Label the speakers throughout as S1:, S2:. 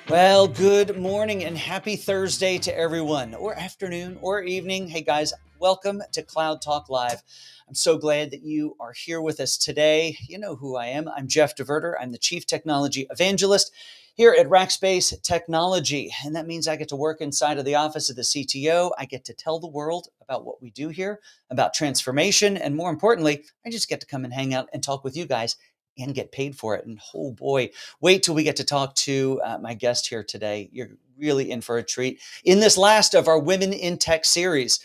S1: Well, good morning and happy Thursday to everyone, or afternoon, or evening. Hey guys, welcome to Cloud Talk Live. I'm so glad that you are here with us today. You know who I am. I'm Jeff DeVerter. I'm the Chief Technology Evangelist here at Rackspace Technology. And that means I get to work inside of the office of the CTO. I get to tell the world about what we do here, about transformation. And more importantly, I just get to come and hang out and talk with you guys and get paid for it. And oh boy, wait till we get to talk to my guest here today. You're really in for a treat in this last of our Women in Tech series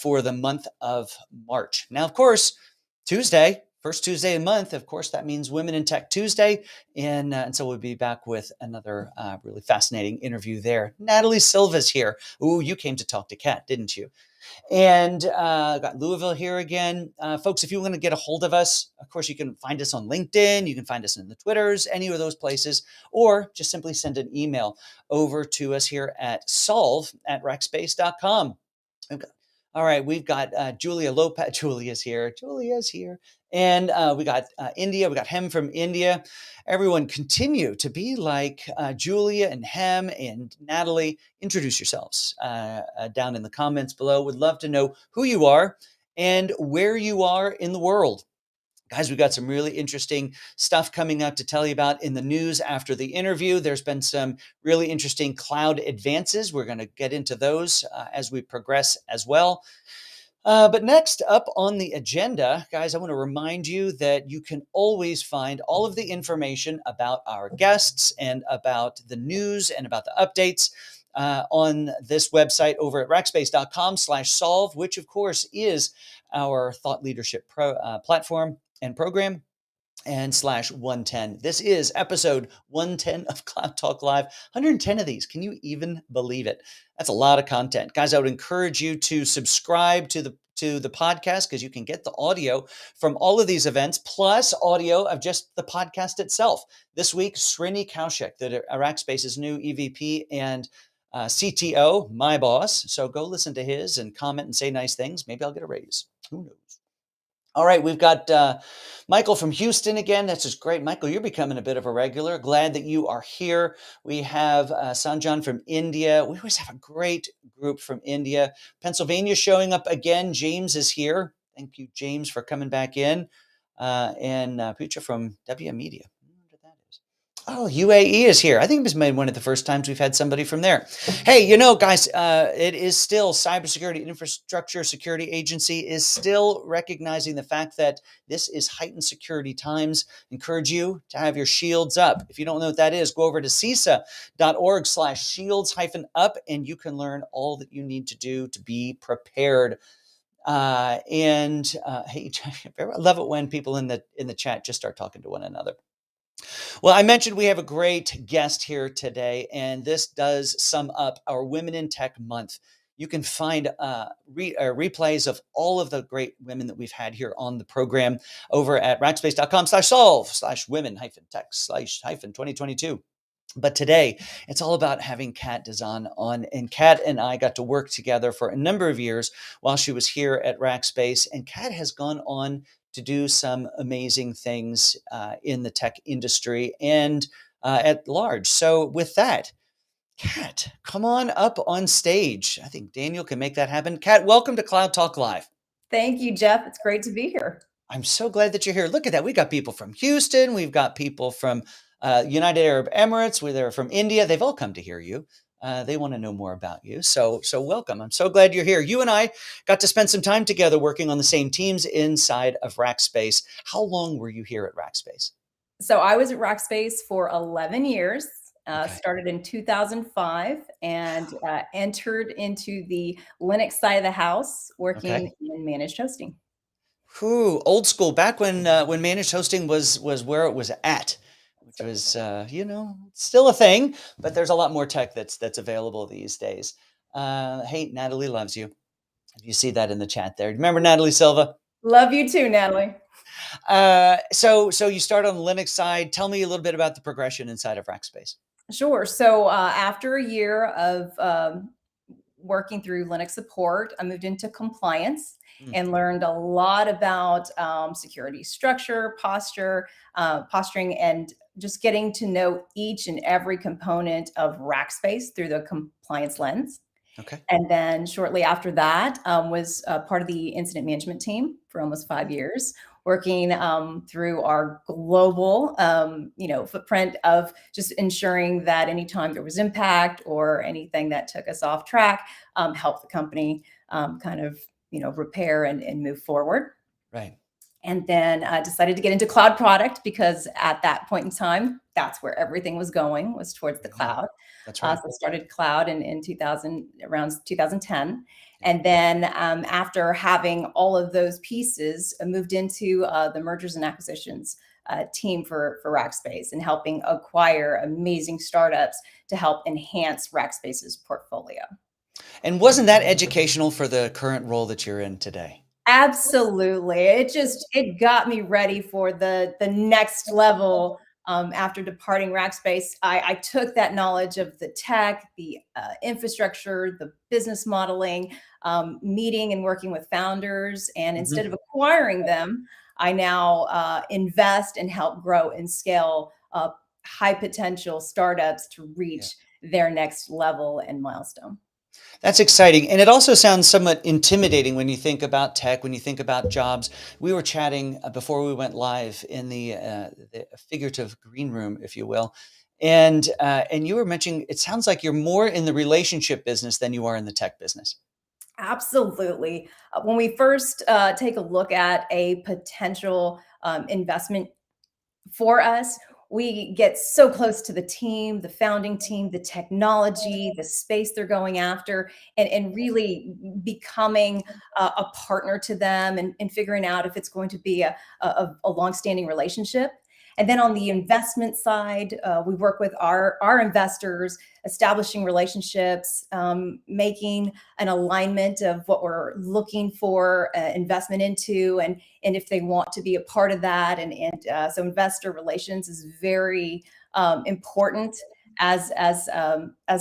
S1: for the month of March. Now, of course, Tuesday, first Tuesday of the month, of course, that means Women in Tech Tuesday. And so we'll be back with another really fascinating interview there. Natalie Silva's here. Ooh, you came to talk to Kat, didn't you? And got Louisville here again. Folks, if you want to get a hold of us, of course, you can find us on LinkedIn. You can find us in the Twitters, any of those places, or just simply send an email over to us here at solve@rackspace.com. All right, we've got Julia Lopez. Julia's here. Julia's here. And we got India. We got Hem from India. Everyone continue to be like Julia and Hem and Natalie. Introduce yourselves down in the comments below. Would love to know who you are and where you are in the world. Guys, we've got some really interesting stuff coming up to tell you about in the news after the interview. There's been some really interesting cloud advances. We're going to get into those as we progress as well. But next up on the agenda, guys, I want to remind you that you can always find all of the information about our guests and about the news and about the updates on this website over at rackspace.com/solve, which of course is our thought leadership platform and program and /110. This is episode 110 of Cloud Talk Live. 110 of these. Can you even believe it? That's a lot of content. Guys, I would encourage you to subscribe to the podcast because you can get the audio from all of these events, plus audio of just the podcast itself. This week, Srini Kaushik, Rackspace's new EVP and CTO, my boss. So go listen to his and comment and say nice things. Maybe I'll get a raise. Who knows? All right, we've got Michael from Houston again. That's just great. Michael, you're becoming a bit of a regular. Glad that you are here. We have Sanjan from India. We always have a great group from India. Pennsylvania showing up again. James is here. Thank you, James, for coming back in. And Pucha from WM Media. Oh, UAE is here. I think this may be one of the first times we've had somebody from there. Hey, guys, it is still Cybersecurity Infrastructure Security Agency is still recognizing the fact that this is heightened security times. Encourage you to have your shields up. If you don't know what that is, go over to cisa.org/shields-up, and you can learn all that you need to do to be prepared. Hey, I love it when people in the chat just start talking to one another. Well, I mentioned we have a great guest here today, and this does sum up our Women in Tech month. You can find replays of all of the great women that we've had here on the program over at rackspace.com/solve/women-tech/2022. But today, it's all about having Kat Dizon on. And Kat and I got to work together for a number of years while she was here at Rackspace. And Kat has gone on to do some amazing things in the tech industry and at large. So with that, Kat, come on up on stage. I think Daniel can make that happen. Kat, welcome to Cloud Talk Live.
S2: Thank you, Jeff. It's great to be here.
S1: I'm so glad that you're here. Look at that. We got people from Houston. We've got people from United Arab Emirates. They're from India. They've all come to hear you. They want to know more about you. So welcome. I'm so glad you're here. You and I got to spend some time together working on the same teams inside of Rackspace. How long were you here at Rackspace?
S2: So I was at Rackspace for 11 years.
S1: Okay.
S2: Started in 2005 and entered into the Linux side of the house, working in managed hosting.
S1: Whew, old school. Back when managed hosting was where it was at, which was still a thing, but there's a lot more tech that's available these days. Hey, Natalie loves you. You see that in the chat there. Remember Natalie Silva?
S2: Love you too, Natalie.
S1: So you start on the Linux side. Tell me a little bit about the progression inside of Rackspace.
S2: Sure. So after a year of working through Linux support, I moved into compliance
S1: Mm,
S2: and learned a lot about security structure, posturing, and just getting to know each and every component of Rackspace through the compliance lens.
S1: okay.
S2: And then shortly after that, was part of the incident management team for almost 5 years, working through our global, footprint of just ensuring that anytime there was impact or anything that took us off track, help the company kind of, repair and move forward.
S1: Right.
S2: And then I decided to get into cloud product because at that point in time, that's where everything was going, was towards the
S1: Mhm.
S2: cloud.
S1: That's
S2: So
S1: right.
S2: I started cloud in 2000, around 2010.
S1: Yeah.
S2: And then after having all of those pieces, I moved into the mergers and acquisitions team for Rackspace and helping acquire amazing startups to help enhance Rackspace's portfolio.
S1: And wasn't that educational for the current role that you're in today?
S2: Absolutely. It got me ready for the next level, after departing Rackspace. I took that knowledge of the tech, the, infrastructure, the business modeling, meeting and working with founders, and instead
S1: Mhm.
S2: of acquiring them, I now, invest and help grow and scale up high potential startups to
S1: Yeah.
S2: reach their next level and milestone.
S1: That's exciting, and it also sounds somewhat intimidating when you think about tech, when you think about jobs. We were chatting, before we went live in the figurative green room, if you will, and you were mentioning it sounds like you're more in the relationship business than you are in the tech business.
S2: Absolutely. When we first take a look at a potential investment for us, we get so close to the team, the founding team, the technology, the space they're going after, and really becoming a partner to them and figuring out if it's going to be a long-standing relationship. And then on the investment side, we work with our investors, establishing relationships, making an alignment of what we're looking for investment into, and if they want to be a part of that. So investor relations is very important as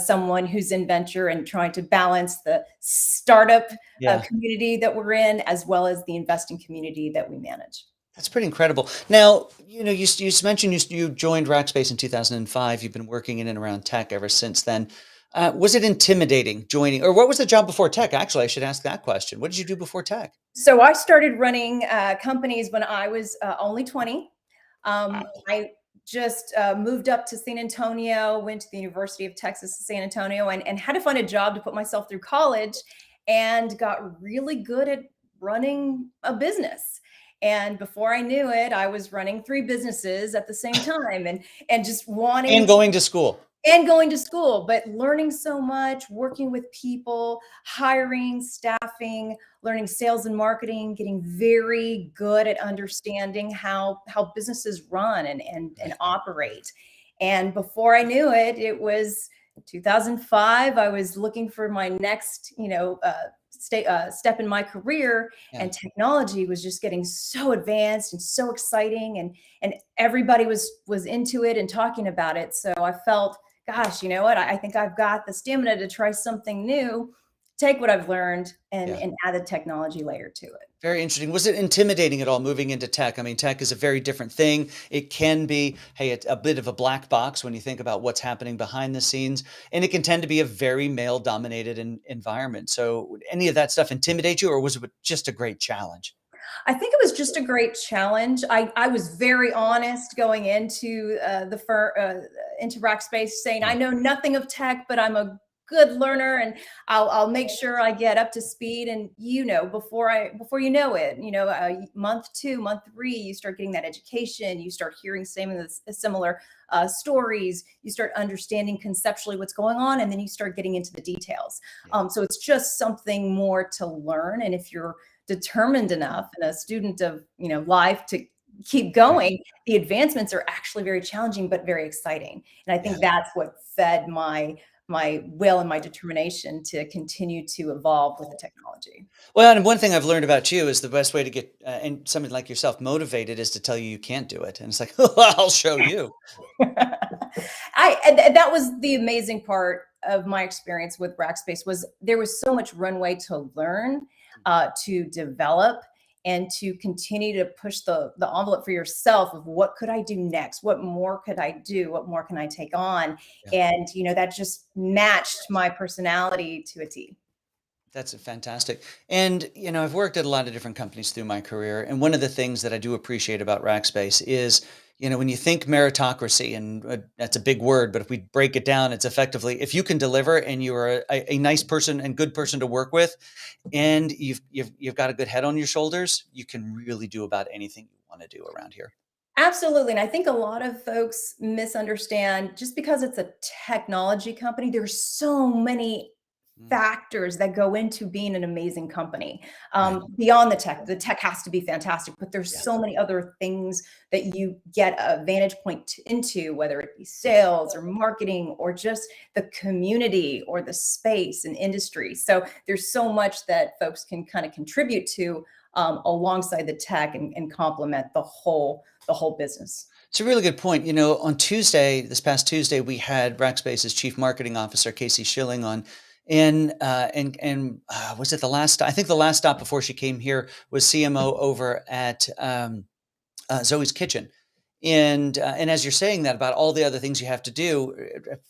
S2: someone who's in venture and trying to balance the startup
S1: Yeah.
S2: community that we're in, as well as the investing community that we manage.
S1: That's pretty incredible. Now, you mentioned you joined Rackspace in 2005. You've been working in and around tech ever since then. Was it intimidating joining, or what was the job before tech? Actually, I should ask that question. What did you do before tech?
S2: So I started running companies when I was only 20.
S1: Wow.
S2: I just moved up to San Antonio, went to the University of Texas at San Antonio, and had to find a job to put myself through college, and got really good at running a business. And before I knew it, I was running three businesses at the same time, and just wanting
S1: And going to school.
S2: and going to school, but learning so much, working with people, hiring, staffing, learning sales and marketing, getting very good at understanding how businesses run and
S1: Right.
S2: operate. And before I knew it, it was 2005. I was looking for my next, step in my career,
S1: Yeah.
S2: and technology was just getting so advanced and so exciting, and everybody was into it and talking about it. So I felt, gosh, you know what? I think I've got the stamina to try something new, take what I've learned
S1: Yeah.
S2: and add a technology layer to it.
S1: Very interesting. Was it intimidating at all moving into tech? I mean, tech is a very different thing. It can be, hey, it's a bit of a black box when you think about what's happening behind the scenes, and it can tend to be a very male-dominated environment. So, would any of that stuff intimidate you, or was it just a great challenge?
S2: I think it was just a great challenge. I was very honest going into into Rackspace, saying I
S1: Yeah.
S2: know nothing of tech, but I'm a good learner, and I'll make sure I get up to speed. And before you know it, month two, month three, you start getting that education. You start hearing similar stories. You start understanding conceptually what's going on, and then you start getting into the details.
S1: Yeah.
S2: So it's just something more to learn. And if you're determined enough and a student of life to keep
S1: Right.
S2: going, the advancements are actually very challenging but very exciting. And I
S1: Yeah.
S2: think that's what fed my will and my determination to continue to evolve with the technology.
S1: Well, and one thing I've learned about you is the best way to get and someone like yourself motivated is to tell you you can't do it, and it's like, I'll show you.
S2: That was the amazing part of my experience with Rackspace was there was so much runway to learn, to develop, and to continue to push the envelope for yourself of what could I do next? What more could I do? What more can I take on?
S1: Yeah.
S2: And that just matched my personality to a T.
S1: That's fantastic. And, I've worked at a lot of different companies through my career. And one of the things that I do appreciate about Rackspace is, when you think meritocracy, and that's a big word, but if we break it down, it's effectively if you can deliver and you're a nice person and good person to work with, and you've got a good head on your shoulders, you can really do about anything you want to do around here.
S2: Absolutely, and I think a lot of folks misunderstand just because it's a technology company, there's so many
S1: Mm,
S2: factors that go into being an amazing company,
S1: right.
S2: beyond the tech. The tech has to be fantastic, but there's
S1: Yeah.
S2: so many other things that you get a vantage point into, whether it be sales or marketing or just the community or the space and industry. So there's so much that folks can kind of contribute to, alongside the tech and complement the whole business.
S1: It's a really good point. On Tuesday, this past Tuesday, we had Rackspace's chief marketing officer, Casey Schilling, on. And was it the last? I think the last stop before she came here was CMO over at Zoe's Kitchen. And as you're saying that about all the other things you have to do,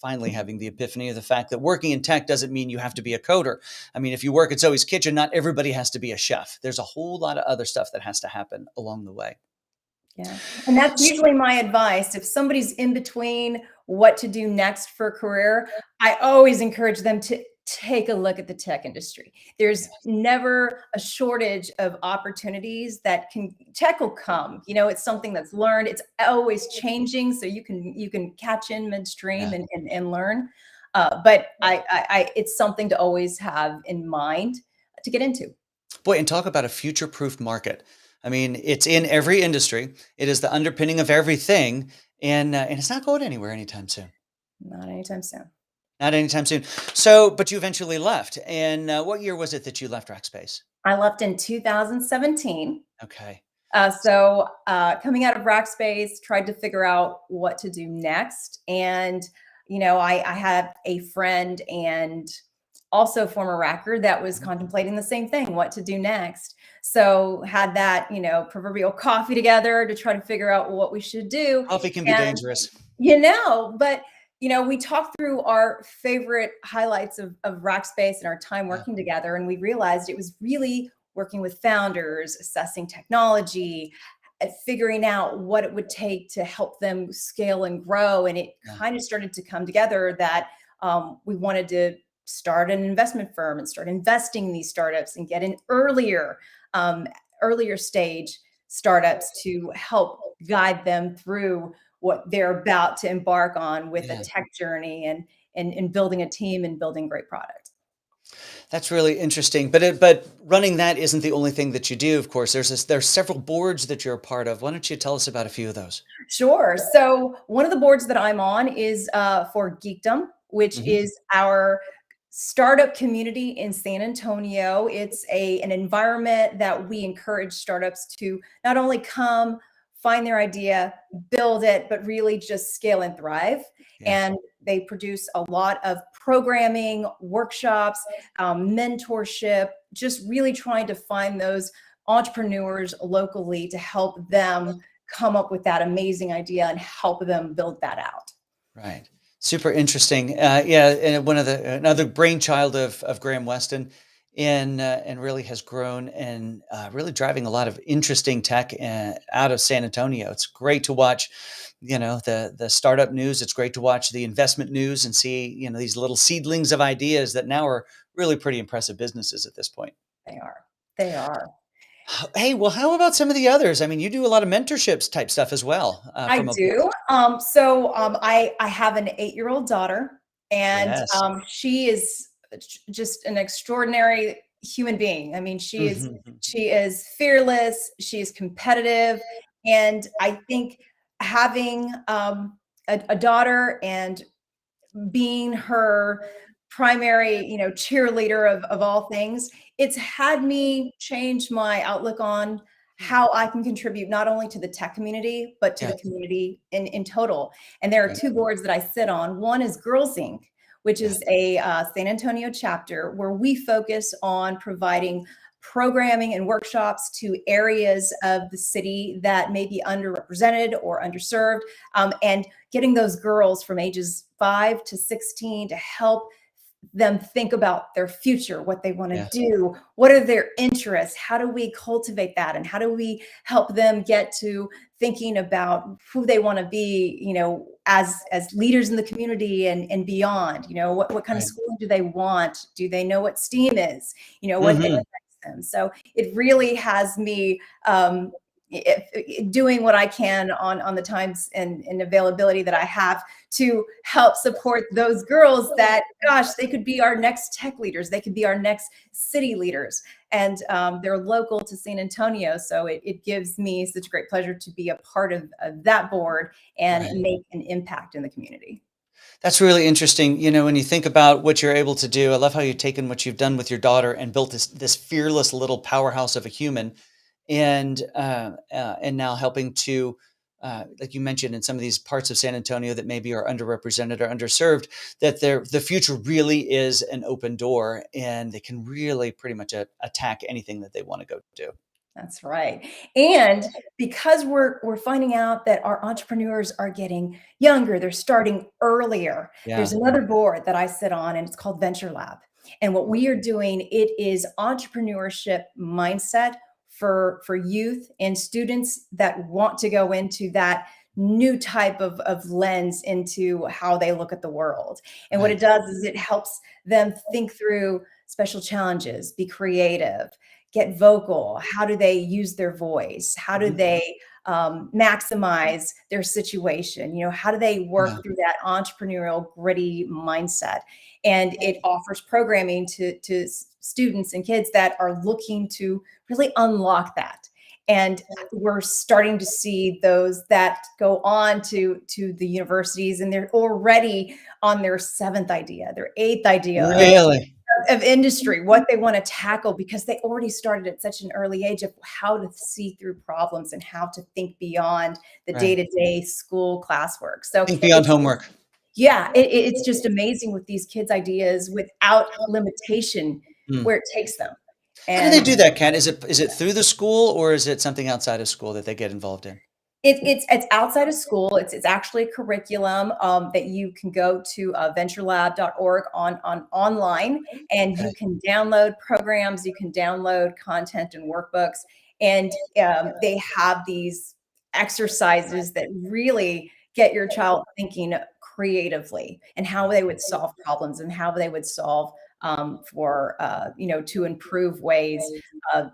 S1: finally having the epiphany of the fact that working in tech doesn't mean you have to be a coder. I mean, if you work at Zoe's Kitchen, not everybody has to be a chef. There's a whole lot of other stuff that has to happen along the way.
S2: Yeah. And that's usually my advice. If somebody's in between what to do next for a career, I always encourage them to take a look at the tech industry. There's never a shortage of opportunities that can tech will come. It's something that's learned. It's always changing. So you can catch in midstream
S1: Yeah.
S2: and learn. But it's something to always have in mind to get into.
S1: Boy, and talk about a future-proofed market. I mean, it's in every industry. It is the underpinning of everything, and it's not going anywhere anytime soon.
S2: Not anytime soon.
S1: Not anytime soon. So, but you eventually left. And what year was it that you left Rackspace?
S2: I left in 2017.
S1: Okay.
S2: Coming out of Rackspace, tried to figure out what to do next. And, I had a friend and also former racker that was
S1: Mhm.
S2: contemplating the same thing, what to do next. So had that, proverbial coffee together to try to figure out what we should do.
S1: Coffee can be
S2: And
S1: dangerous.
S2: but we talked through our favorite highlights of Rackspace and our time
S1: Yeah.
S2: working together, and we realized it was really working with founders, assessing technology, figuring out what it would take to help them scale and grow. And it
S1: Yeah.
S2: kind of started to come together that we wanted to start an investment firm and start investing in these startups and get in um, earlier stage startups to help guide them through what they're about to embark on with a
S1: Yeah.
S2: tech journey and building a team and building great product.
S1: That's really interesting. But running that isn't the only thing that you do, of course. There's several boards that you're a part of. Why don't you tell us about a few of those?
S2: Sure. So one of the boards that I'm on is for Geekdom, which
S1: Mhm.
S2: is our startup community in San Antonio. It's an environment that we encourage startups to not only come, find their idea, build it, but really just scale and thrive.
S1: Yeah.
S2: And they produce a lot of programming, workshops, mentorship, just really trying to find those entrepreneurs locally to help them come up with that amazing idea and help them build that out.
S1: Right. Super interesting. Yeah, and one of the another brainchild of Graham Weston, and really has grown and really driving a lot of interesting tech out of San Antonio. It's great to watch, the startup news. It's great to watch the investment news and see these little seedlings of ideas that now are really pretty impressive businesses at this point.
S2: They are. They are.
S1: Hey, well, how about some of the others? I mean, you do a lot of mentorships type stuff as well
S2: I
S1: from a board.
S2: do. I have an 8-year-old daughter, and
S1: Yes.
S2: she is just an extraordinary human being. I mean,
S1: Mhm.
S2: she is fearless. She is competitive, and I think having a daughter and being her primary, cheerleader of all things, it's had me change my outlook on
S1: Hmm.
S2: how I can contribute not only to the tech community, but to
S1: Yeah.
S2: the community in total. And there are
S1: Right.
S2: two boards that I sit on. One is Girls Inc., which
S1: Yeah.
S2: is a San Antonio chapter where we focus on providing programming and workshops to areas of the city that may be underrepresented or underserved, and getting those girls from ages 5 to 16 to help them think about their future, what they want to
S1: Yeah.
S2: do, what are their interests, how do we cultivate that, and how do we help them get to thinking about who they want to be, as leaders in the community and beyond. What kind of
S1: Right.
S2: schooling do they want? Do they know what STEAM is? What
S1: Hmm.
S2: excites them? So it really has me doing what I can on the times and availability that I have to help support those girls that, gosh, they could be our next tech leaders. They could be our next city leaders. And they're local to San Antonio. So it gives me such great pleasure to be a part of that board and
S1: Right.
S2: make an impact in the community.
S1: That's really interesting. When you think about what you're able to do, I love how you've taken what you've done with your daughter and built this fearless little powerhouse of a human, and now helping to, like you mentioned, in some of these parts of San Antonio that maybe are underrepresented or underserved, that the future really is an open door, and they can really pretty much attack anything that they want to go do.
S2: That's right. And because we're finding out that our entrepreneurs are getting younger, they're starting earlier. There's
S1: Yeah.
S2: another board that I sit on and it's called Venture Lab. And what we are doing, it is entrepreneurship mindset for youth and students that want to go into that new type of lens into how they look at the world. And what
S1: Right.
S2: it does is it helps them think through special challenges, be creative, get vocal. How do they use their voice? How do
S1: Mhm.
S2: they maximize their situation? How do they
S1: Yeah.
S2: work through that entrepreneurial gritty mindset? And it offers programming to students and kids that are looking to really unlock that. And we're starting to see those that go on to the universities, and they're already on their seventh idea, their eighth idea
S1: Really?
S2: of industry, what they want to tackle, because they already started at such an early age of how to see through problems and how to think beyond the
S1: Right.
S2: day-to-day school classwork. So
S1: Think beyond
S2: it's
S1: homework.
S2: yeah, it's just amazing with these kids' ideas without limitation
S1: Mm.
S2: where it takes them.
S1: How do they
S2: And
S1: do that, Kat? Is it through the school, or is it something outside of school that they get involved in?
S2: it's outside of school. It's actually a curriculum that you can go to venturelab.org on online, and
S1: Okay.
S2: you can download programs, you can download content and workbooks, and they have these exercises that really get your child thinking creatively and how they would solve problems and how they would solve for to improve ways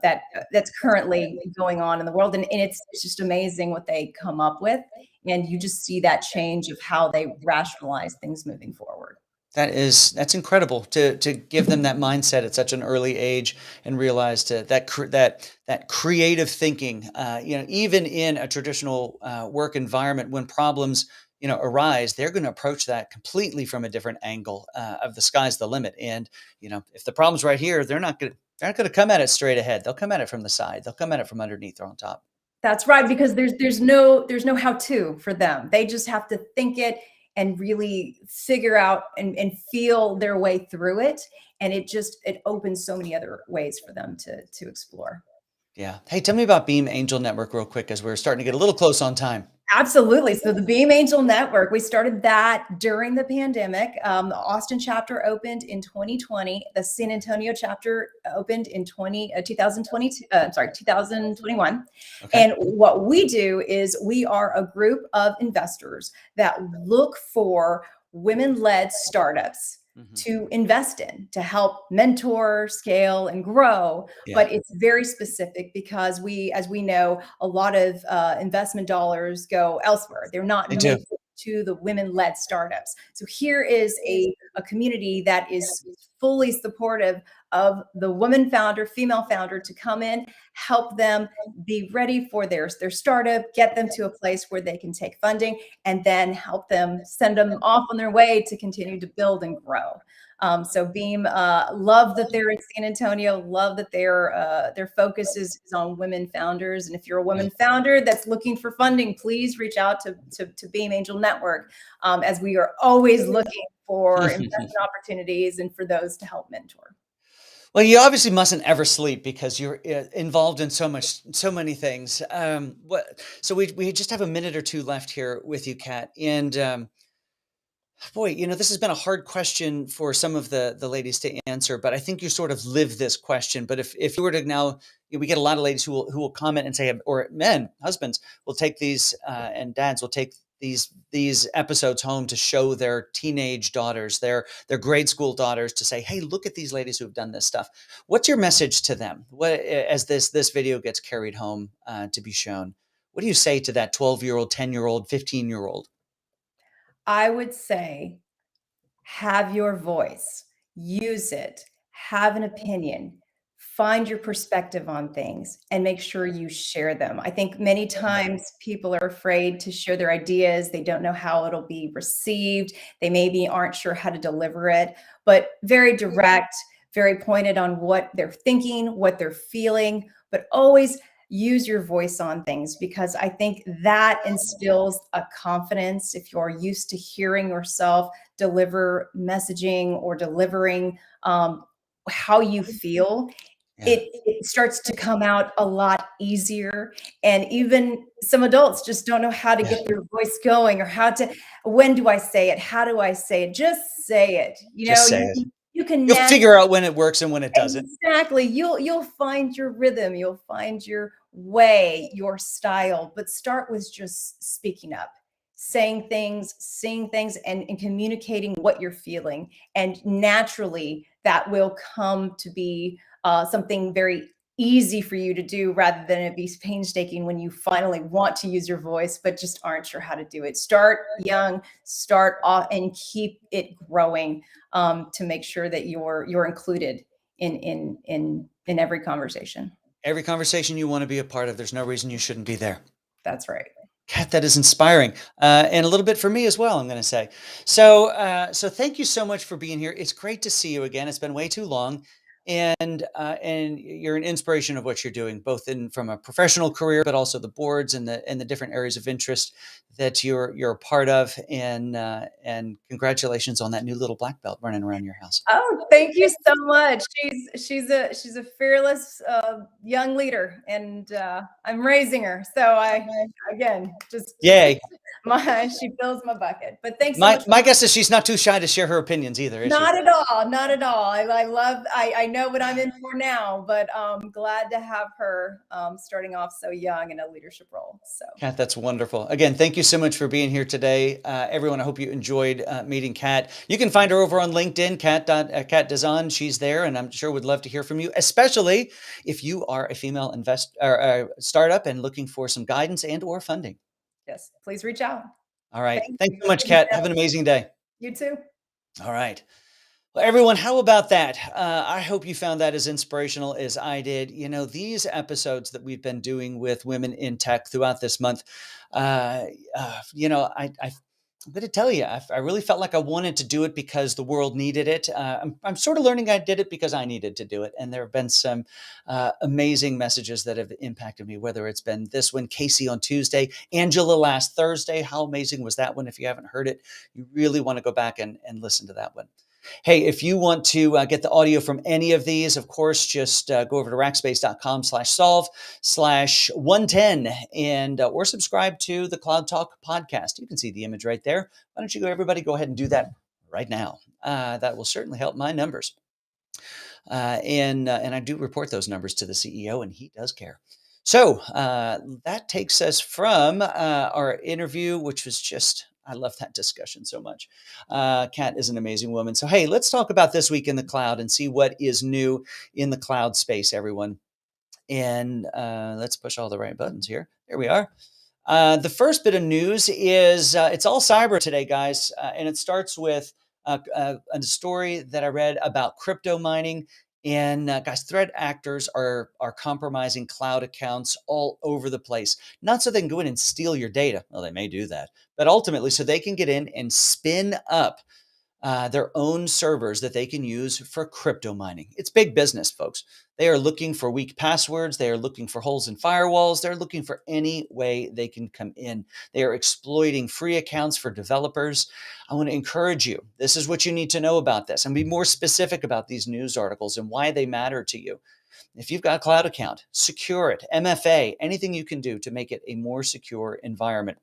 S2: that's currently going on in the world. And it's just amazing what they come up with. And you just see that change of how they rationalize things moving forward.
S1: That's incredible to give them that mindset at such an early age and realize that creative thinking, even in a traditional work environment, when problems arise, they're going to approach that completely from a different angle, of the sky's the limit. And if the problem's right here, they're not going to come at it straight ahead. They'll come at it from the side. They'll come at it from underneath or on top.
S2: That's right, because there's no how to for them. They just have to think it and really figure out and feel their way through it. And it opens so many other ways for them to explore.
S1: Yeah. Hey, tell me about Beam Angel Network real quick, as we're starting to get a little close on time.
S2: Absolutely. So the Beam Angel Network, we started that during the pandemic. The Austin chapter opened in 2020. The San Antonio chapter opened in 2022. I'm sorry, 2021.
S1: Okay.
S2: And what we do is we are a group of investors that look for women-led startups
S1: Hmm.
S2: to invest in, to help mentor, scale, and grow.
S1: Yeah,
S2: But it's very specific because as we know, a lot of investment dollars go elsewhere. They're not
S1: they
S2: made
S1: do.
S2: to the women-led startups. So here is a community that is fully supportive of the woman founder, female founder, to come in, help them be ready for their startup, get them to a place where they can take funding, and then help them send them off on their way to continue to build and grow. So Beam, love that they're in San Antonio. Love that their focus is on women founders. And if you're a woman founder that's looking for funding, please reach out to Beam Angel Network, as we are always looking for investment opportunities and for those to help mentor.
S1: Well, you obviously mustn't ever sleep because you're involved in so many things. So we just have a minute or two left here with you, Kat, and boy, this has been a hard question for some of the ladies to answer, but I think you sort of live this question. But if you were to now, we get a lot of ladies who will comment and say, or men, husbands will take these, and dads will take these episodes home to show their teenage daughters, their grade school daughters, to say, hey, look at these ladies who've done this stuff. What's your message to them? What, as this video gets carried home to be shown? What do you say to that 12-year-old, 10-year-old, 15-year-old?
S2: I would say, have your voice, use it, have an opinion, find your perspective on things, and make sure you share them. I think many times people are afraid to share their ideas. They don't know how it'll be received. They maybe aren't sure how to deliver it, but very direct, very pointed on what they're thinking, what they're feeling, but always use your voice on things, because I think that instills a confidence. If you're used to hearing yourself deliver messaging or delivering how you feel,
S1: Yeah,
S2: it starts to come out a lot easier. And even some adults just don't know how to
S1: yeah.
S2: get their voice going, or when do I say it? How do I say it? Just say it.
S1: Just say it.
S2: You can
S1: You'll
S2: naturally.
S1: figure out when it works and when it doesn't.
S2: Exactly. You'll find your rhythm, you'll find your way, your style, but start with just speaking up, saying things, seeing things, and communicating what you're feeling. And naturally, that will come to be something very easy for you to do, rather than it be painstaking when you finally want to use your voice but just aren't sure how to do it. Start young, start off, and keep it growing, to make sure that you're included in every conversation.
S1: Every conversation you want to be a part of, there's no reason you shouldn't be there.
S2: That's right.
S1: Kat, that is inspiring, and a little bit for me as well, I'm going to say. So thank you so much for being here. It's great to see you again. It's been way too long, and you're an inspiration of what you're doing, both in from a professional career, but also the boards and the different areas of interest that you're a part of. And congratulations on that new little black belt running around your house.
S2: Oh, thank you so much. She's a fearless young leader, and I'm raising her. So I again just
S1: Yay!
S2: she fills my bucket. But thanks so
S1: My
S2: much.
S1: my guess is she's not too shy to share her opinions either, is she?
S2: Not at all, not at all. I know what I'm in for now, but glad to have her starting off so young in a leadership role. So
S1: Kat, that's wonderful. Again, thank you so much for being here today. Everyone, I hope you enjoyed meeting Kat. You can find her over on LinkedIn, Kat Dizon. She's there, and I'm sure would love to hear from you, especially if you are a female startup and looking for some guidance and or funding.
S2: yes, please reach out.
S1: All right.
S2: Thank
S1: Thanks
S2: you.
S1: so much, Kat. Have an amazing day.
S2: You too.
S1: All right. Well, everyone, how about that? I hope you found that as inspirational as I did. These episodes that we've been doing with women in tech throughout this month, I'm going to tell you, I really felt like I wanted to do it because the world needed it. I'm sort of learning I did it because I needed to do it. And there have been some amazing messages that have impacted me, whether it's been this one, Casey on Tuesday, Angela last Thursday. How amazing was that one? If you haven't heard it, you really want to go back and listen to that one. Hey, if you want to get the audio from any of these, of course, just go over to rackspace.com/solve/110 and or subscribe to the Cloud Talk podcast. You can see the image right there. Why don't you everybody go ahead and do that right now? That will certainly help my numbers. And I do report those numbers to the CEO, and he does care. So that takes us from our interview, which was just, I love that discussion so much. Kat is an amazing woman. So, hey, let's talk about this week in the cloud and see what is new in the cloud space, everyone. And let's push all the right buttons here. There we are. The first bit of news is it's all cyber today, guys, and it starts with a story that I read about crypto mining. And guys, threat actors are compromising cloud accounts all over the place. Not so they can go in and steal your data. Well, they may do that, but ultimately, so they can get in and spin up their own servers that they can use for crypto mining. It's big business, folks. They are looking for weak passwords. They are looking for holes in firewalls. They're looking for any way they can come in. They are exploiting free accounts for developers. I want to encourage you. This is what you need to know about this and be more specific about these news articles and why they matter to you. If you've got a cloud account, secure it, MFA, anything you can do to make it a more secure environment,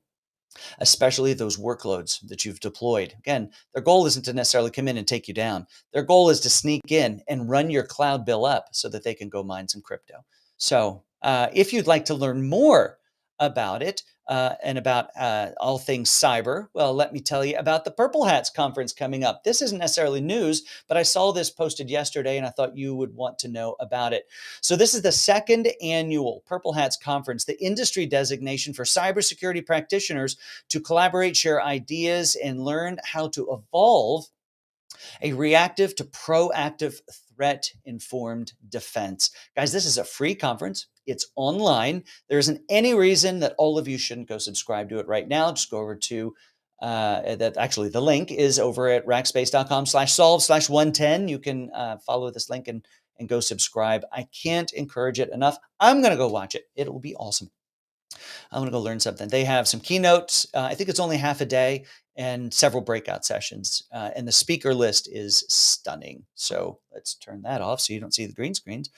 S1: especially those workloads that you've deployed. Again, their goal isn't to necessarily come in and take you down. Their goal is to sneak in and run your cloud bill up so that they can go mine some crypto. So, if you'd like to learn more about it and about all things cyber, well, let me tell you about the Purple Hats conference coming up. This isn't necessarily news, but I saw this posted yesterday and I thought you would want to know about it. So, this is the second annual Purple Hats conference, the industry designation for cybersecurity practitioners to collaborate, share ideas, and learn how to evolve a reactive to proactive threat informed defense. Guys, this is a free conference. It's online. There isn't any reason that all of you shouldn't go subscribe to it right now. Just go over to that. Actually, the link is over at rackspace.com/solve/110. You can follow this link and go subscribe. I can't encourage it enough. I'm going to go watch it. It will be awesome. I'm going to go learn something. They have some keynotes. I think it's only half a day and several breakout sessions. And the speaker list is stunning. So let's turn that off so you don't see the green screens.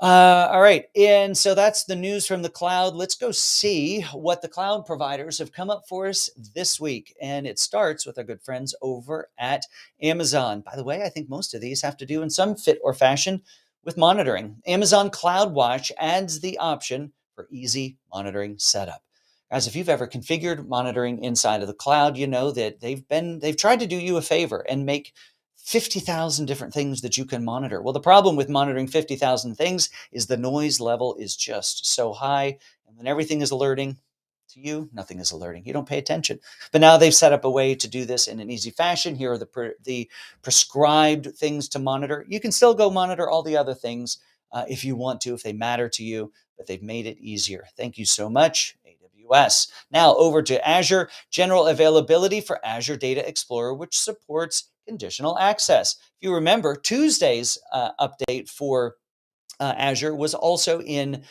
S1: All right. And so that's the news from the cloud. Let's go see what the cloud providers have come up for us this week. And it starts with our good friends over at Amazon. By the way, I think most of these have to do in some fit or fashion with monitoring. Amazon CloudWatch adds the option for easy monitoring setup. Guys, if you've ever configured monitoring inside of the cloud, you know that they've tried to do you a favor and make 50,000 different things that you can monitor. Well, the problem with monitoring 50,000 things is the noise level is just so high. And when everything is alerting to you, nothing is alerting. You don't pay attention. But now they've set up a way to do this in an easy fashion. Here are the prescribed things to monitor. You can still go monitor all the other things if you want to, if they matter to you, but they've made it easier. Thank you so much, AWS. Now over to Azure, general availability for Azure Data Explorer, which supports conditional access. If you remember, Tuesday's update for Azure was also in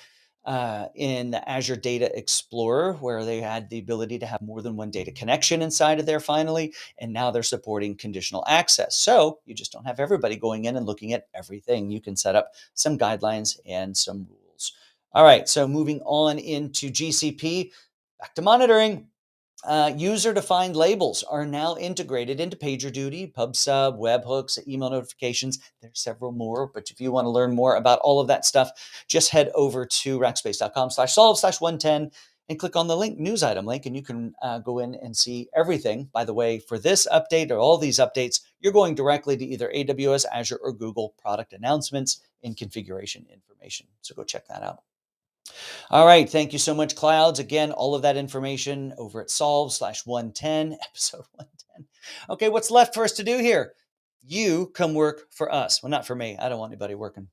S1: the Azure Data Explorer, where they had the ability to have more than one data connection inside of there finally, and now they're supporting conditional access. So you just don't have everybody going in and looking at everything. You can set up some guidelines and some rules. All right, so moving on into GCP, back to monitoring. User-defined labels are now integrated into PagerDuty, PubSub, webhooks, email notifications. There's several more, but if you want to learn more about all of that stuff, just head over to rackspace.com/solve/110 and click on the link, news item link, and you can go in and see everything. By the way, for this update or all these updates, you're going directly to either AWS, Azure, or Google product announcements and configuration information. So go check that out. All right. Thank you so much, Clouds. Again, all of that information over at solve/110, episode 110. Okay, what's left for us to do here? You come work for us. Well, not for me. I don't want anybody working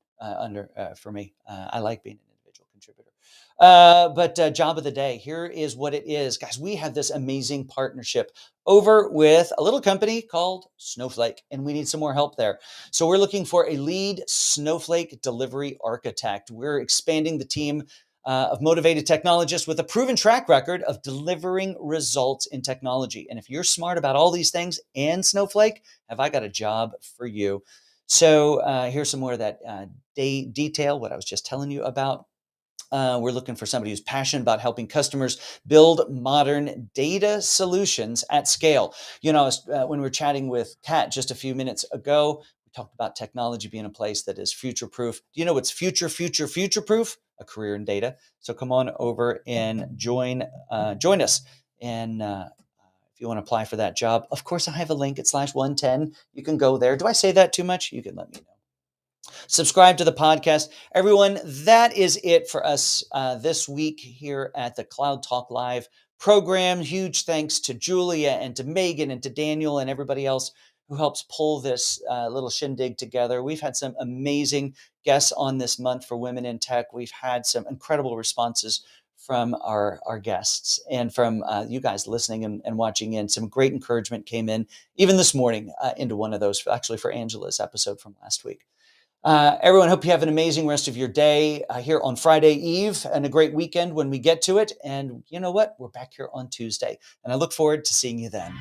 S1: for me. I like being an individual contributor. But job of the day, here is what it is. Guys, we have this amazing partnership over with a little company called Snowflake, and we need some more help there. So we're looking for a lead Snowflake delivery architect. We're expanding the team of motivated technologists with a proven track record of delivering results in technology. And if you're smart about all these things and Snowflake, have I got a job for you? So here's some more of that detail, what I was just telling you about. We're looking for somebody who's passionate about helping customers build modern data solutions at scale. You know, when we were chatting with Kat just a few minutes ago, we talked about technology being a place that is future proof. Do you know what's future proof? A career in data. So come on over and join us. And if you want to apply for that job, of course, I have a link at /110. You can go there. Do I say that too much? You can let me know. Subscribe to the podcast. Everyone, that is it for us this week here at the Cloud Talk Live program. Huge thanks to Julia and to Megan and to Daniel and everybody else who helps pull this little shindig together. We've had some amazing guests on this month for Women in Tech. We've had some incredible responses from our guests and from you guys listening and watching in. Some great encouragement came in even this morning into one of those, actually for Angela's episode from last week. Everyone, hope you have an amazing rest of your day here on Friday Eve and a great weekend when we get to it. And you know what? We're back here on Tuesday. And I look forward to seeing you then.